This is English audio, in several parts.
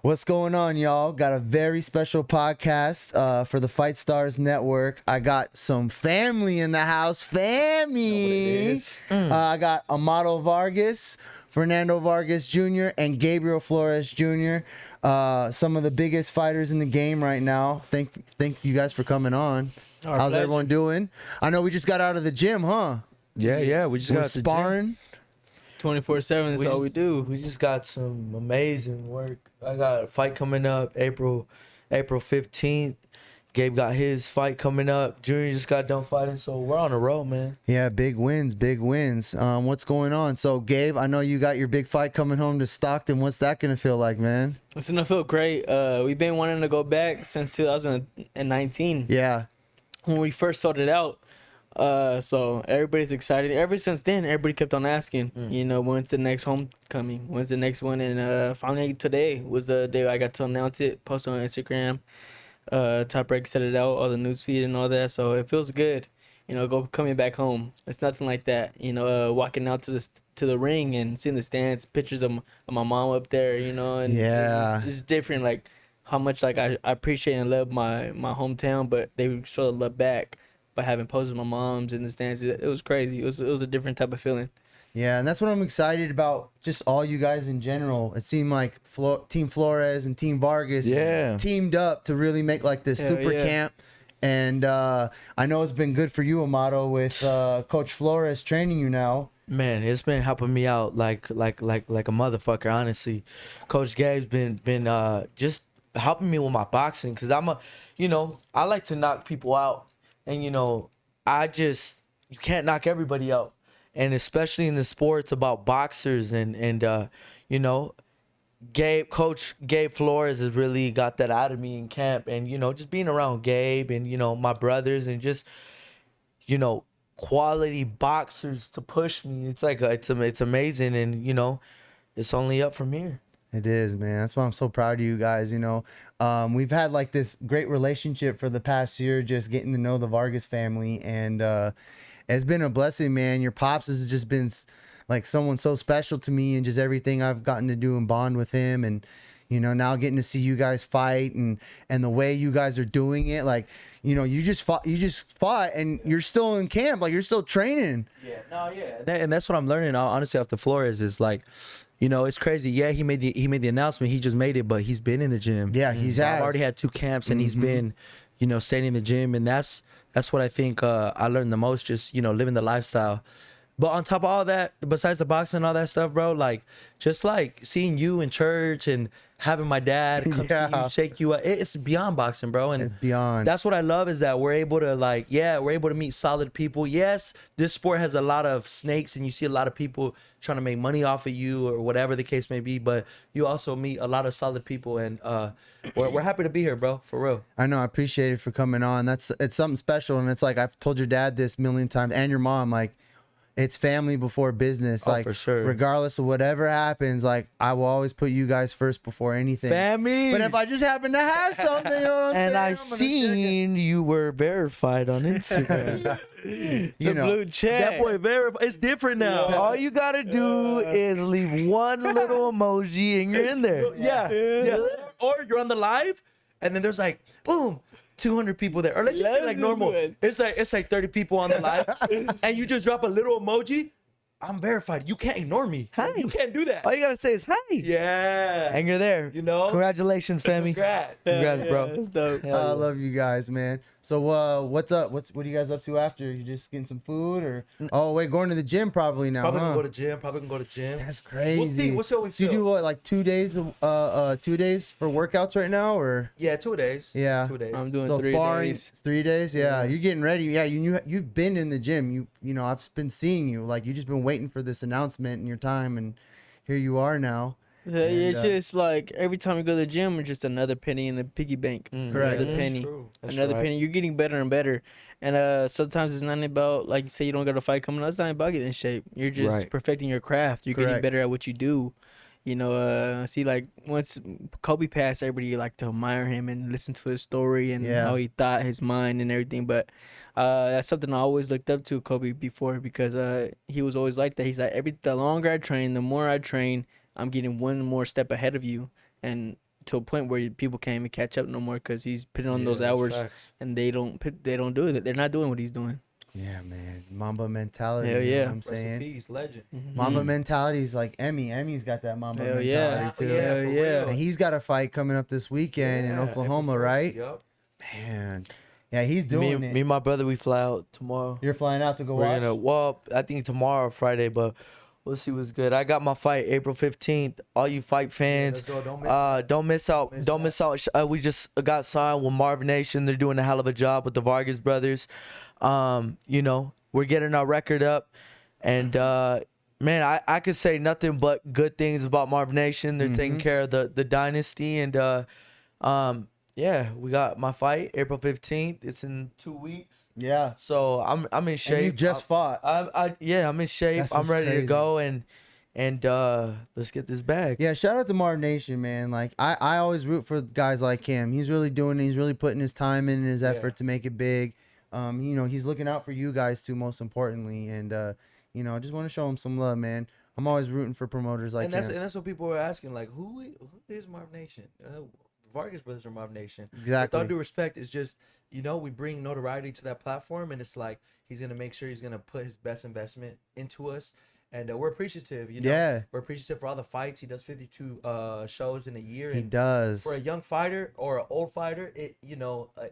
What's going on, y'all? Got a very special podcast for the Fight Stars Network. I got some family in the house. Family. I got Amado Vargas, Fernando Vargas Jr., and Gabriel Flores Jr., some of the biggest fighters in the game right now. Thank you guys for coming on. How's everyone doing? I know we just got out of the gym, huh? Yeah. We just got sparring. 24/7. That's all we do. We just got some amazing work. I got a fight coming up April 15th. Gabe got his fight coming up. Junior just got done fighting, so we're on a roll, man. Yeah, big wins. What's going on? So, Gabe, I know you got your big fight coming home to Stockton. What's that going to feel like, man? It's going to feel great. We've been wanting to go back since 2019. Yeah. When we first sorted out. So everybody's excited. Ever since then, everybody kept on asking, when's the next homecoming? When's the next one? And finally today was the day I got to announce it, post on Instagram. Top Break set it out, all the news feed and all that. So it feels good, coming back home. It's nothing like that, walking out to the ring and seeing the stands, pictures of my mom up there, and it's different, like how much like I appreciate and love my hometown, but they show the love back. By having poses of my mom's in the stands, it was crazy. It was a different type of feeling. Yeah, and that's what I'm excited about. Just all you guys in general. It seemed like Team Flores and Team Vargas teamed up to really make like this super camp. And I know it's been good for you, Amado, with Coach Flores training you now. Man, it's been helping me out like a motherfucker. Honestly, Coach Gabe's been just helping me with my boxing because I like to knock people out. And, you can't knock everybody out. And especially in the sports about boxers and Coach Gabe Flores has really got that out of me in camp. And, just being around Gabe and, my brothers and just, quality boxers to push me. It's like, it's amazing. And, it's only up from here. It is, man. That's why I'm so proud of you guys. We've had like this great relationship for the past year, just getting to know the Vargas family, and it's been a blessing, man. Your pops has just been like someone so special to me, and just everything I've gotten to do and bond with him, and now getting to see you guys fight and the way you guys are doing it, like you just fought, and you're still in camp, like you're still training. And that's what I'm learning honestly off the Flores is like. It's crazy. Yeah, he made the announcement. He just made it, but he's been in the gym. Yeah, I've already had 2 camps, and he's been, staying in the gym, and that's what I think I learned the most. Just living the lifestyle. But on top of all that, besides the boxing and all that stuff, bro, like just like seeing you in church and having my dad come see you, shake you up, it's beyond boxing, bro. And it's beyond. That's what I love is that we're able to meet solid people. Yes, this sport has a lot of snakes, and you see a lot of people trying to make money off of you or whatever the case may be. But you also meet a lot of solid people, and we're happy to be here, bro, for real. I know. I appreciate it for coming on. It's something special, and it's like I've told your dad this a million times, and your mom, like. It's family before business. Oh, like, for sure. Regardless of whatever happens, like, I will always put you guys first before anything. Family. But if I just happen to have something, and I seen you were verified on Instagram. Blue check. That boy verified. It's different now. Yeah. All you gotta do is leave one little emoji and you're in there. Yeah. Or you're on the live, and then there's like, boom. 200 people there, or let's just say like normal. It's like 30 people on the live, and you just drop a little emoji. I'm verified. You can't ignore me. Hi. You can't do that. All you gotta say is hi. Yeah. And you're there. Congratulations, family. Congrats, bro. That's dope. I love you guys, man. So what's up? What are you guys up to after? You just getting some food, or going to the gym probably now? Probably gonna go to gym. That's crazy. We'll see what we So you feel. do what, like 2 days? 2 days for workouts right now, or? Yeah, 2 days. Yeah. 2 days. I'm doing So 3 sparring, days. 3 days. Yeah, you're getting ready. Yeah, you've been in the gym. I've been seeing you. Like you just been waiting for this announcement in your time, and here you are now. Yeah, it's just like every time you go to the gym, it's just another penny in the piggy bank. Correct. Another penny. Another penny. You're getting better and better. And sometimes it's not about, like you say, you don't got a fight coming up. It's not about getting in shape. You're just perfecting your craft. You're getting better at what you do. See, like once Kobe passed, everybody like to admire him and listen to his story and how he thought, his mind and everything. But that's something I always looked up to Kobe before, because he was always like that. He's like, the longer I train, the more I train, I'm getting one more step ahead of you. And to a point where people can't even catch up no more because he's putting on Yeah, those that's hours, facts. and they don't do it. They're not doing what he's doing. Yeah, man. Mamba mentality. Hell You know yeah. what I'm Rest saying? in peace, legend. Mamba mentality is like Emmy. Emmy's got that Mamba Hell mentality yeah. too. Hell for yeah. real. And he's got a fight coming up this weekend in Yeah, Oklahoma, April 1st, right? Yup. Man. Yeah, he's Me, doing it. me and my brother, we fly out tomorrow. You're flying out to go We're watch? gonna, well, I think tomorrow or Friday, but we'll see what's good. I got my fight April 15th. All you fight fans, let's go. Don't miss that. don't miss out. We just got signed with Marv Nation. They're doing a hell of a job with the Vargas brothers. You know, we're getting our record up, and man, I could say nothing but good things about Marv Nation. They're taking care of the dynasty, and yeah, we got my fight April 15th. It's in 2 weeks. Yeah. So I'm in shape. And you just fought. I'm in shape. That's I'm what's ready crazy. to go, and let's get this bag. Yeah, shout out to Marv Nation, man. Like I always root for guys like him. He's really doing it. He's really putting his time in and his effort to make it big. You know, he's looking out for you guys too, most importantly. And you know, I just want to show him some love, man. I'm always rooting for promoters like and him. that's what people were asking, like, who is Marv Nation? Vargas brothers are Marv Nation. Exactly. With all due respect, it's just, you know, we bring notoriety to that platform, and it's like he's gonna make sure he's gonna put his best investment into us, and we're appreciative. You know, Yeah. we're appreciative for all the fights. He does 52 shows in a year. He and does. For a young fighter or an old fighter, it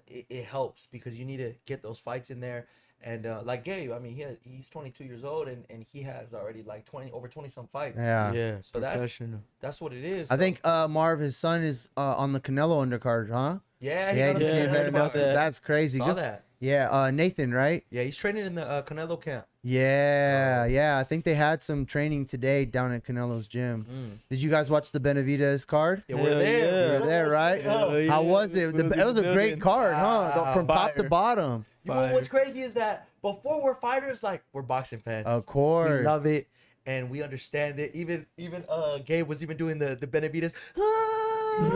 it helps because you need to get those fights in there. And like Gabe, I mean, he's 22 years old, and he has already like over 20 some fights. Yeah. Yeah, So professional. that's what it is. I So, think Marv, his son, is on the Canelo undercard, huh? yeah, Yeah, got he a just yeah, came I better heard about announcement. that. That's crazy. Saw Good. that. Yeah, Nathan, right? Yeah, he's training in the Canelo camp. Yeah, yeah. I think they had some training today down at Canelo's gym. Did you guys watch the Benavidez card? Yeah, we're Hell there. yeah. You were there, right? Hell yeah. How was it? Was It was a in the great building. card, huh? From top to Fire. bottom. You know what's crazy is that before we're fighters, like we're boxing fans. Of course. We love it and we understand it. Even Gabe was even doing the Benavides.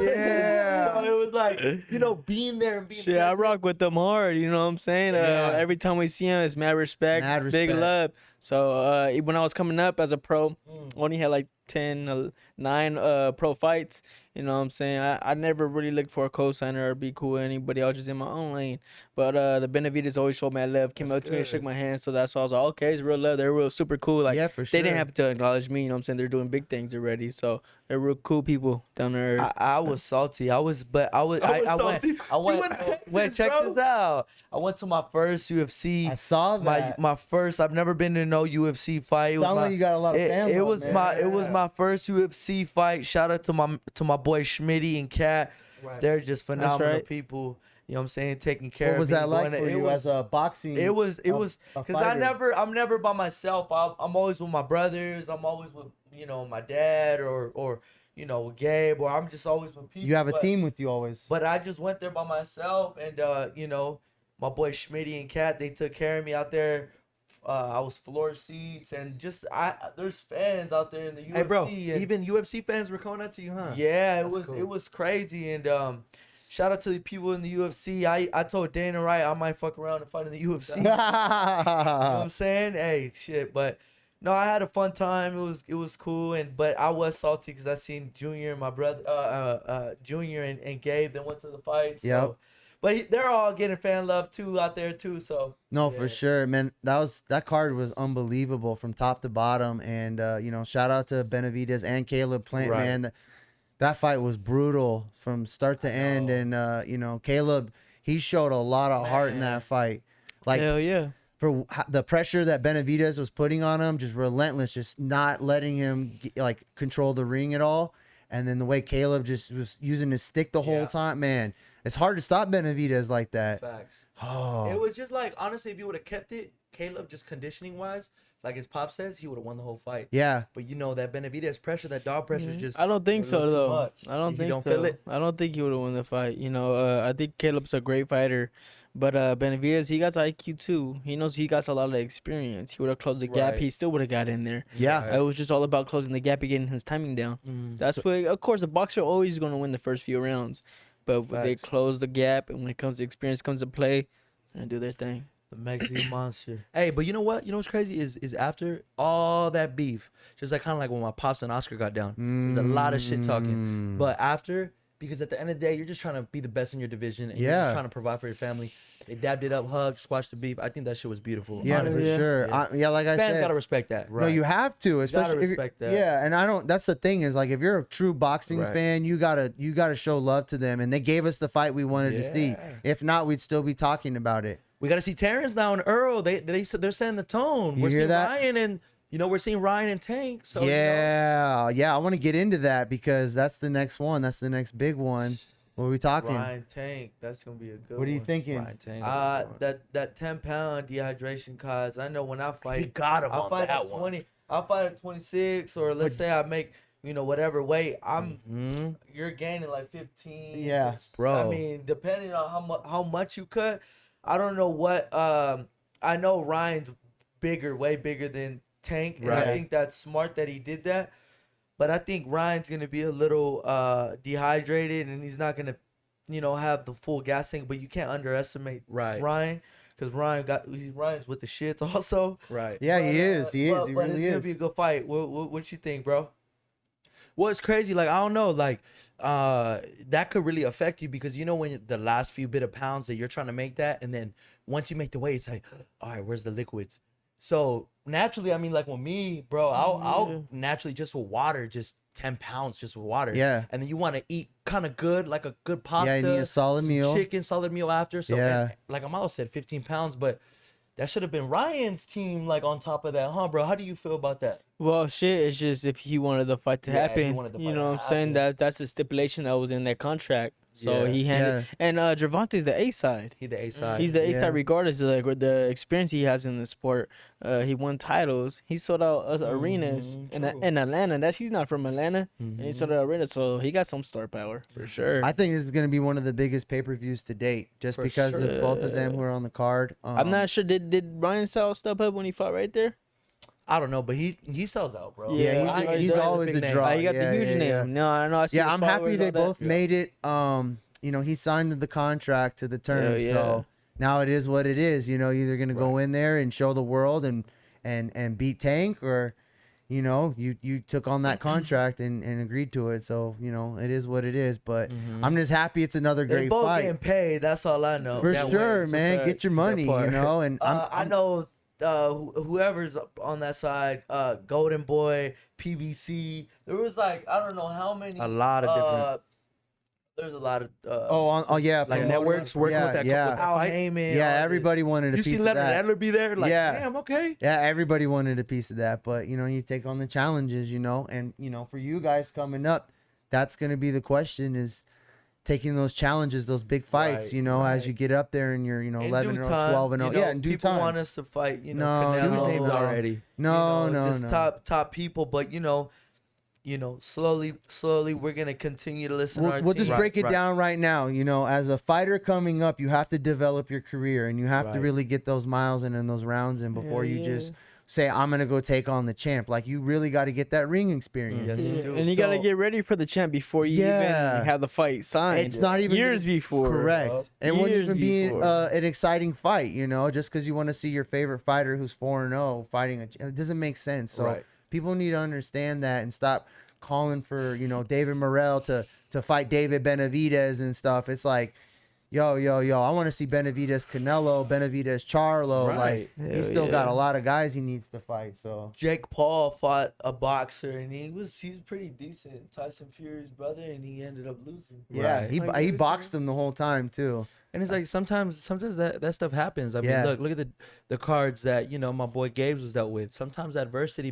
Yeah. So it was like, you know, being there and being Shit, I present. rock with them hard. You know what I'm saying? Yeah. Every time we see him, it's mad respect, Mad big respect. love. So when I was coming up as a pro, only had like 9 pro fights. You know what I'm saying? I never really looked for a co-signer or be cool with anybody. I was just in my own lane. But the Benavides always showed mad love, came up to me and shook my hand. So that's why I was like, okay, it's real love. They're real super cool. Like, Yeah, for they didn't sure. have to acknowledge me. You know what I'm saying? They're doing big things already. So they're real cool people down there. I was salty. I went. I was salty. I went. You went to Texas, Wait, check bro. this out. I went to my first UFC. I saw that. My first. I've never been to no UFC fight. It was Sound like you got a lot of fan It love, was man. it was my first UFC fight. Shout out to my boy Schmitty and Kat. Right. They're just phenomenal right. people. You know what I'm saying? Taking care What of was me. that like going for to- you as a boxing? It was a because fighter? I'm never by myself. I'm always with my brothers. I'm always with my dad or with Gabe, or I'm just always with people. You have a but- team with you always. But I just went there by myself, and my boy Schmitty and Kat, they took care of me out there. I was floor seats, and there's fans out there in the UFC. Hey, bro, and even UFC fans were coming out to you, huh? yeah, it That's was cool. it was crazy, and shout out to the people in the UFC. I told Dana Wright I might fuck around and fight in the UFC. You know what I'm saying? Hey, shit, but no, I had a fun time. It was cool, but I was salty because I seen Junior and my brother, Junior and Gabe that went to the fight. So. Yep. But they're all getting fan love too out there too. So No, yeah. for sure, man. That card was unbelievable from top to bottom, and shout out to Benavides and Caleb Plant, Right. man. That fight was brutal from start to end, and Caleb, he showed a lot of heart in that fight. Like Hell yeah. for the pressure that Benavides was putting on him, just relentless, just not letting him control the ring at all. And then the way Caleb just was using his stick the whole Yeah. time, man, it's hard to stop Benavides like that. Facts. Oh, It was just like, honestly, if you would have kept it, Caleb, just conditioning wise, like his pop says, he would have won the whole fight. yeah. But that Benavides pressure, that dog pressure, just I don't think a so little too though. much. I don't You think don't so. feel it? I don't think he would have won the fight. I think Caleb's a great fighter, but Benavides, he got IQ too. He knows he got a lot of experience. He would have closed the gap. Right. He still would have got in there. Yeah. It was just all about closing the gap and getting his timing down. That's what, of course, the boxer always going to win the first few rounds, but when they Facts. close the gap, and when it comes to experience comes to play, and do their thing. the Mexican monster. Hey, but you know what? You know what's crazy is after all that beef, just like kind of like when my pops and Oscar got down, there's a lot of shit talking. But after because at the end of the day, you're just trying to be the best in your division, and you're Yeah. just trying to provide for your family. They dabbed it up, hugged, squashed the beef. I think that shit was beautiful. Yeah, honestly. for Yeah. sure. Yeah. Like I Fans said, gotta respect that. no, you have to, especially if respect that. Yeah, and I don't. That's the thing is like if you're a true boxing Right. fan, you gotta show love to them, and they gave us the fight we wanted to see. Yeah. If not, we'd still be talking about it. We got to see Terrence now and Earl. They're setting the tone. You We're hear seeing that? Ryan and we're seeing Ryan and Tank. So yeah, I want to get into that because that's the next one. That's the next big one. What are we talking? Ryan Tank, that's gonna be a good What are you one. thinking? Ryan Tank. That 10-pound dehydration cause I know when I fight, He got him I on fight that at one. 20. I fight at 26, or let's say I make whatever weight. You're gaining like 15. Yeah. Bro. I mean, depending on how much you cut, I don't know what. I know Ryan's bigger, way bigger than Tank, and I Right. think that's smart that he did that. But I think Ryan's gonna be a little dehydrated, and he's not gonna, have the full gas tank. But you can't underestimate Ryan, because Ryan's with the shits also. Right. Yeah, he is. But He it's really gonna is. be a good fight. What you think, bro? Well, it's crazy. Like, I don't know. Like, that could really affect you because when the last few bit of pounds that you're trying to make that, and then once you make the weight, it's like, all right, where's the liquids? So naturally, I mean, like with me, bro, I'll naturally just with water, just 10 pounds just with water. Yeah. And then you want to eat kind of good, like a good pasta. you need a solid some meal. Chicken, solid meal after. So, Yeah. and like Amado said, 15 pounds, but that should have been Ryan's team, like on top of that, huh, bro? How do you feel about that? Well, shit, it's just if he wanted the fight to Yeah, if he happen, wanted the you fight know to what I'm saying? happen. That's the stipulation that was in that contract. So Yeah. he handed, and Gervonta's the A side. He the A side. He's the A Yeah. side regardless of like the experience he has in the sport. He won titles. He sold out arenas in true. Atlanta. He's not from Atlanta, and he sold out arenas, so he got some star power for sure. I think this is going to be one of the biggest pay-per-views to date, just For because sure. of both of them who are on the card. I'm not sure. Did Ryan Sal step up when he fought right there? I don't know, but he sells out, bro. Yeah, Yeah, he's he does. always Big a name. draw. He got Yeah, the huge yeah, name. yeah. No, I know. I see Yeah, his I'm happy followers, they all that. both made it. He signed the contract to the terms. yeah. So now it is what it is. You're either gonna go in there and show the world and beat Tank, or you took on that contract and agreed to it. So it is what it is. But I'm just happy it's another They great both fight. getting paid. That's all I know. For That sure, way, it's man. okay. Get your money, part. and I know whoever's on that side, Golden Boy, PBC. There was like I don't know how many. A lot of different. There's a lot of. yeah, Like promoters. networks working Yeah, with that. yeah. with that Al fight. Heyman. Yeah, all this. everybody wanted a You piece see of Leonard that. Adler be there? Like, Yeah. damn, okay. Yeah, everybody wanted a piece of that, but you take on the challenges, and for you guys coming up, that's gonna be the question: is taking those challenges, those big fights, Right, as you get up there and you're, In 11 due or time, 12 and 0. Yeah, in due people time. want us to fight. No, Canelo, Huge names no. already. No, just top people, but slowly we're gonna continue to listen to our We'll team. just break it right. down right now. As a fighter coming up, you have to develop your career and you have to Right. really get those miles in and those rounds in before you just say, I'm going to go take on the champ. Like, you really got to get that ring experience. Yes, you do. And you gotta So- get ready for the champ before you Yeah. even have the fight signed. It's not even years before. Correct. It wouldn't Years even be before. an exciting fight, just because you want to see your favorite fighter who's 4-0 fighting. It doesn't make sense. So Right. people need to understand that and stop calling for, David Morrell to fight David Benavidez and stuff. It's like, yo, I want to see Benavidez Canelo, Benavidez Charlo. Right. Like, Hell he's still got yeah. a lot of guys he needs to fight. So Jake Paul fought a boxer and he's pretty decent, Tyson Fury's brother, and he ended up losing. yeah, Right. he Like, he it's- boxed him the whole time too. And it's like sometimes that stuff happens. I mean, Yeah. look at the cards that my boy Gabe's was dealt with. Sometimes adversity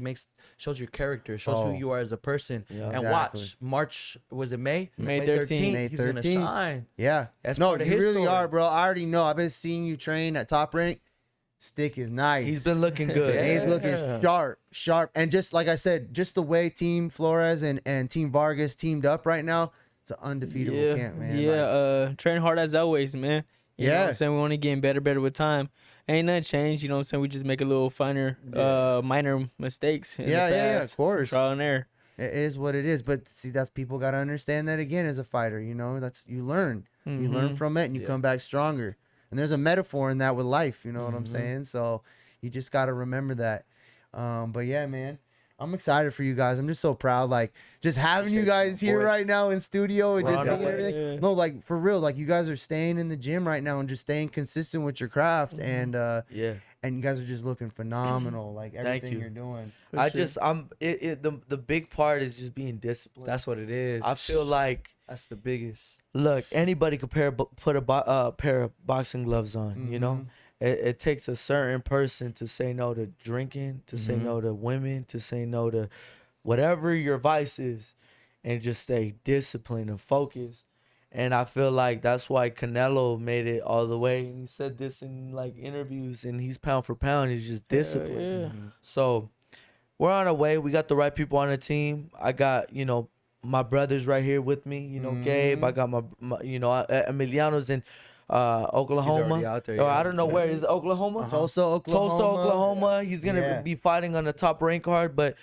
shows your character, shows Oh. who you are as a person. Yeah. And Exactly. watch, March was it May? May 13th. May He's gonna 13th. shine. Yeah. That's No, part of you his really story. are, bro. I already know. I've been seeing you train at Top Rank. Stick is nice. He's been looking good. And he's looking Yeah. sharp. And just like I said, just the way Team Flores and Team Vargas teamed up right now, it's an undefeatable camp, man. Yeah, Like, train hard as always, man. You know what Yeah. I'm saying? We're only getting better with time. Ain't nothing changed, you know what I'm saying? We just make a little finer, minor mistakes. In Yeah, the yeah, past. of course. Trial and error. it is what it is. But see, that's people got to understand that again as a fighter. That's you learn. You learn from it and you come back stronger. And there's a metaphor in that with life. You know what I'm saying? So you just got to remember that. But yeah, man. I'm excited for you guys. I'm just so proud, like just having you Appreciate you, guys here boy. right now in studio and We're just on our seeing way. everything. Yeah. No, like for real, like you guys are staying in the gym right now and just staying consistent with your craft, and Yeah. you guys are just looking phenomenal. Like everything you. you're doing. I just the big part is just being disciplined. That's what it is. I feel like that's the biggest. look, anybody could put a pair of boxing gloves on, you know? It takes a certain person to say no to drinking, to say no to women, to say no to whatever your vice is, and just stay disciplined and focused. And I feel like that's why Canelo made it all the way. And he said this in like interviews, and he's pound for pound. He's just disciplined. Yeah. So we're on our way. We got the right people on the team. I got, you know, my brothers right here with me. You know, Gabe. I got my you know, Emiliano's in Oklahoma. already out there, Or yeah. I don't know where is it, Oklahoma. Tulsa, Oklahoma. Tulsa, Oklahoma. He's gonna Yeah. be fighting on the top rank card, but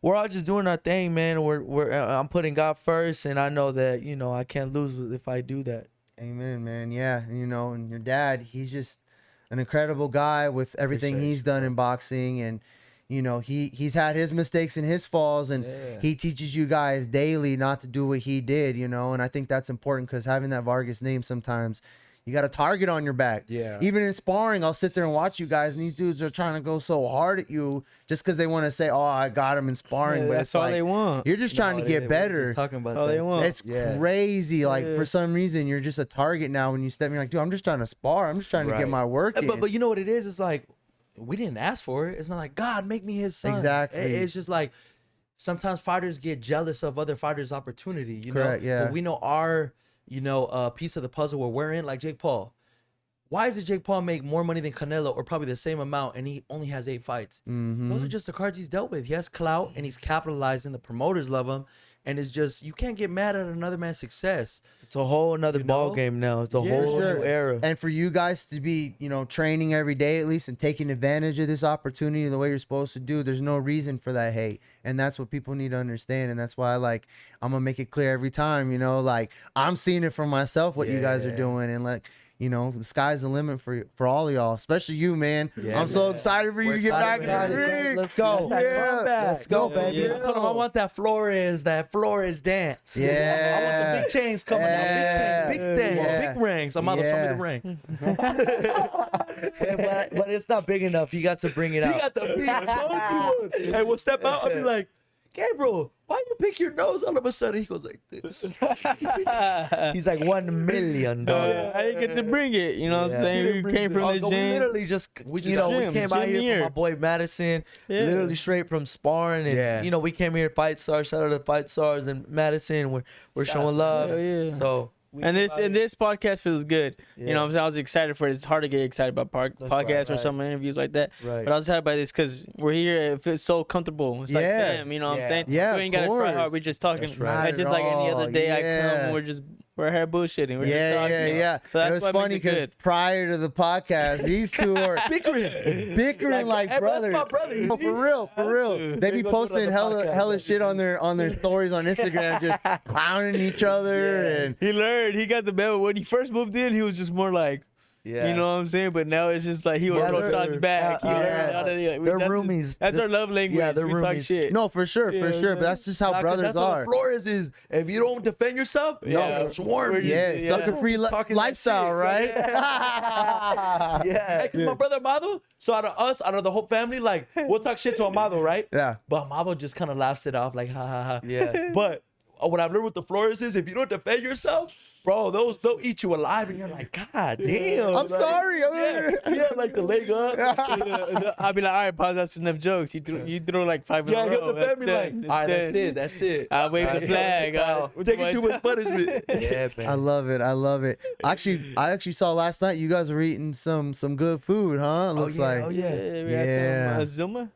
we're all just doing our thing, man. I'm putting God first, and I know that, you know, I can't lose if I do that. Amen, man. Yeah, you know, and your dad, he's just an incredible guy with everything Appreciate he's you, done bro. in boxing, and you know, he's had his mistakes and his falls, and Yeah. he teaches you guys daily not to do what he did, you know, and I think that's important because having that Vargas name sometimes. You got a target on your back. Yeah. Even in sparring, I'll sit there and watch you guys, and these dudes are trying to go so hard at you just because they want to say, "Oh, I got him in sparring." Yeah, but that's it's all like, they want. you're just trying to get better. Talking about That's all they that. want. It's Yeah. crazy. Like Yeah. for some reason, you're just a target now. When you step, you're like, dude, I'm just trying to spar. I'm just trying to get Right. my work in. But you know what it is? It's like we didn't ask for it. It's not like God make me his son. Exactly. It's just like sometimes fighters get jealous of other fighters' opportunity. You Correct, know. yeah. But we know our piece of the puzzle where we're in. Like Jake Paul. Why does Jake Paul make more money than Canelo, or probably the same amount, and he only has 8 fights? Those are just the cards he's dealt with. He has clout, and he's capitalizing. The promoters love him, and it's just you can't get mad at another man's success. It's a whole another ball know? game now. It's a Yeah, whole Sure. new era. And for you guys to be, you know, training every day at least and taking advantage of this opportunity the way you're supposed to do, there's no reason for that hate. And that's what people need to understand. And that's why I'm gonna make it clear every time, you know, like I'm seeing it for myself what you guys are Yeah. doing, and like, you know, the sky's the limit for all of y'all, especially you, man. Yeah, I'm so man. excited for you We're to get back excited, in the man. ring. Let's go. Yeah. Let's go, Yeah, baby. yeah. I told him I want that Flores dance. Yeah. I want the big chains coming out. Yeah. Big chains, big thing, Yeah. big rings. I'm out to show me Yeah. the ring. but it's not big enough. You got to bring it You out. got the big one. Hey, we'll step out. I'll be like, Gabriel, why you pick your nose all of a sudden? He goes like this. He's like $1 million. I didn't get to bring it. You know what I'm saying? We came from the We gym. literally just, We just you know, got we gym, came out gym here year. for my boy Madison, Yeah. literally straight from sparring, and Yeah. you know, we came here to Fight Stars. Shout out to Fight Stars and Madison. We're showing love. Hell yeah. So And this podcast feels good. You know what I'm saying? I was excited for it. It's hard to get excited about podcasts right, or right. some interviews like that. Right. But I was excited by this because we're here. It feels so comfortable. It's like Yeah. fam, you know what Yeah. I'm saying? Yeah, We ain't of got to try course. hard. We're just talking. That's right. And just like any other day I Yeah. come, we're here bullshitting. We're just talking. Yeah. So that's it was what funny makes it good. prior to the podcast, these two are bickering like hey, bro, brothers. that's my brother. No, for real. They be go do it on posting the hella podcast. shit on their stories on Instagram, just clowning each other and He learned. He got the memo. When he first moved in, he was just more like, yeah, you know what I'm saying? But now it's just like he was Yeah, throw they're- shots back. He yeah. learned how to, They're that's roomies. That's our love language. Yeah, they're we talk roomies. shit. no, for sure. But that's just how Nah, 'cause brothers that's what are. Flores is. If you don't defend yourself, Yeah. no, swarm. We're you. Yeah, Yeah. sucker free Talking that lifestyle, shit, right? yeah. Hey, 'cause my brother Amado, so out of the whole family, like, we'll talk shit to Amado, right? Yeah. But Amado just kind of laughs it off, like, ha ha ha. Yeah. But what I've learned with the Flores is if you don't defend yourself, bro, they'll eat you alive, and you're like, God damn. I'm sorry. Yeah, like the leg up. I'll be like, all right, pause. That's enough jokes. You threw like 5 in Yeah, a he'll row. defend That's me done. like, all right, that's it. I'll wave the flag. We're taking too much punishment. Yeah, man. I love it. I actually saw last night you guys were eating some good food, huh? It looks like. We had some Zuma.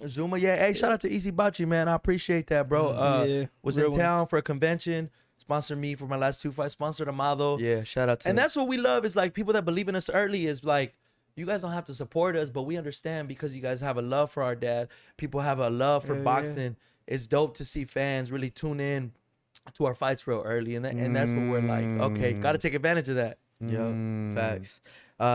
Zuma, yeah. Hey, shout out to Easy Bachi, man. I appreciate that, bro. Yeah, Was real in ones. town for a convention. Sponsored me for my last 2 fights. Sponsored Amado. Yeah, shout out to And him. that's what we love is like people that believe in us early is like, you guys don't have to support us, but we understand because you guys have a love for our dad. People have a love for Yeah, yeah. boxing. It's dope to see fans really tune in to our fights real early. And that's what we're like, okay, got to take advantage of that. Yo, facts.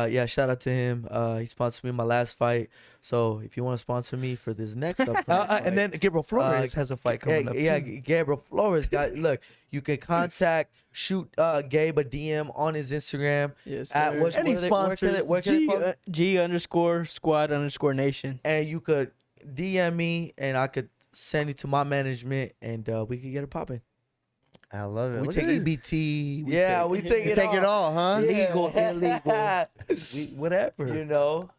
Yeah, shout out to him. He sponsored me in my last fight. So if you want to sponsor me for this next upcoming fight, And then Gabriel Flores has a fight coming up. yeah, too. Gabriel Flores. Look, you can shoot Gabe a DM on his Instagram. Yes, At sir. what's- Any where they- sponsors? where can they follow? G_squad_nation. And you could DM me, and I could send it to my management, and we could get it popping. I love it. We Look take at this. EBT. We take You it. take it all, huh? Legal, illegal. Whatever. You know,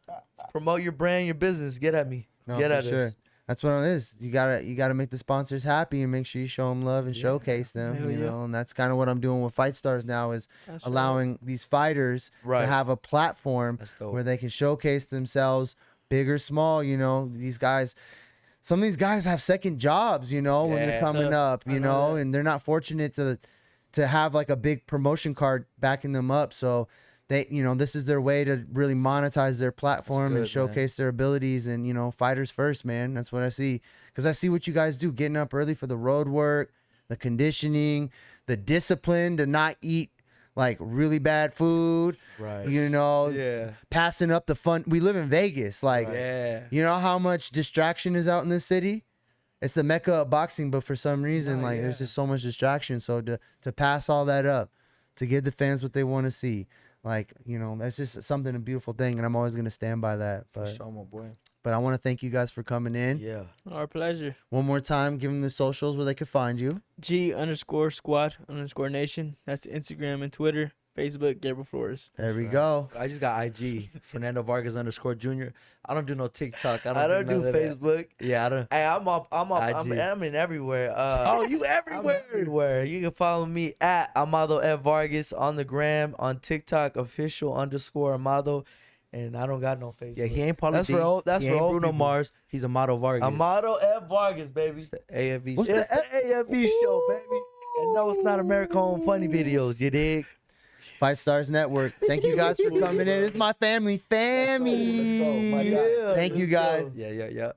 promote your brand, your business. Get at me. No, Get for at sure. us. That's what it is. You gotta make the sponsors happy and make sure you show them love and showcase them. Hell You yeah. know, and that's kind of what I'm doing with Fight Stars now is That's allowing these fighters Right. to have a platform That's dope. where they can showcase themselves, big or small. You know, these guys. Some of these guys have second jobs. You know, when they're Yeah. coming up. You know know, and they're not fortunate to have like a big promotion card backing them up. So they, you know, this is their way to really monetize their platform good, and showcase their abilities. And, you know, fighters first, man. That's what I see. Because I see what you guys do, getting up early for the road work, the conditioning, the discipline to not eat like really bad food. Right. You know, Yeah. passing up the fun. We live in Vegas. Like, Yeah. you know how much distraction is out in this city? It's the mecca of boxing, but for some reason, like there's just so much distraction. So to pass all that up, to give the fans what they want to see, like, you know, that's just something, a beautiful thing, and I'm always gonna stand by that. But Show my boy. but I want to thank you guys for coming in. Yeah. Our pleasure. One more time, give them the socials where they can find you. G_squad_nation. That's Instagram and Twitter. Facebook, Gabriel Flores. There we go. I just got IG. Fernando Vargas _Jr. I don't do no TikTok. I don't do none of that. Facebook. Yeah, I don't. Hey, I'm IG. in everywhere. Oh, you I'm everywhere. everywhere. You can follow me at Amado Vargas on the gram, on TikTok, official_Amado. And I don't got no Facebook. Yeah, he ain't Pauly That's D. for old. That's he for ain't old Bruno people. Mars. He's Amado Vargas. Amado Vargas, baby. It's the AFV. What's show. It's the AFV show, baby. And no, it's not America Home Funny Videos. You dig? Fight Stars Network. Thank you guys for coming in. It's my family. Let's go. My guy. Thank you Let's guys. go. Yeah.